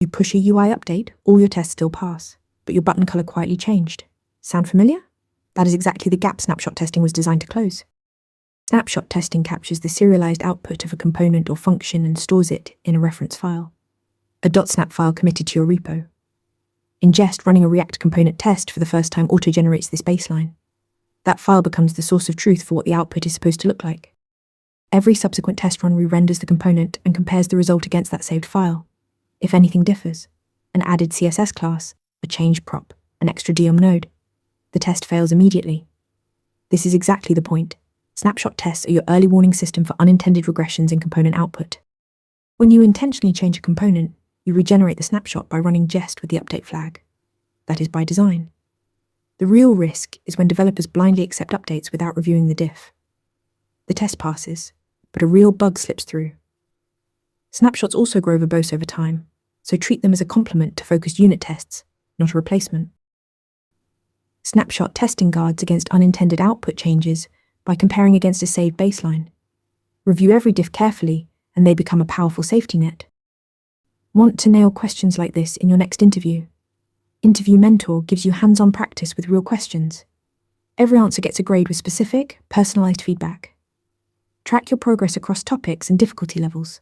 push a UI update, all your tests still pass, but your button color quietly changed. Sound familiar? That is exactly the gap snapshot testing was designed to close. Snapshot testing captures the serialized output of a component or function and stores it in a reference file, a .snap file committed to your repo. In Jest, running a React component test for the first time auto-generates this baseline. That file becomes the source of truth for what the output is supposed to look like. Every subsequent test run re-renders the component and compares the result against that saved file. If anything differs, an added CSS class, a change prop, an extra DOM node, the test fails immediately. This is exactly the point. Snapshot tests are your early warning system for unintended regressions in component output. When you intentionally change a component, you regenerate the snapshot by running Jest with the update flag. That is by design. The real risk is when developers blindly accept updates without reviewing the diff. The test passes, but a real bug slips through. Snapshots also grow verbose over time, so treat them as a complement to focused unit tests, not a replacement. Snapshot testing guards against unintended output changes by comparing against a saved baseline. Review every diff carefully, and they become a powerful safety net. Want to nail questions like this in your next interview? Interview Mentor gives you hands-on practice with real questions. Every answer gets a grade with specific, personalized feedback. Track your progress across topics and difficulty levels.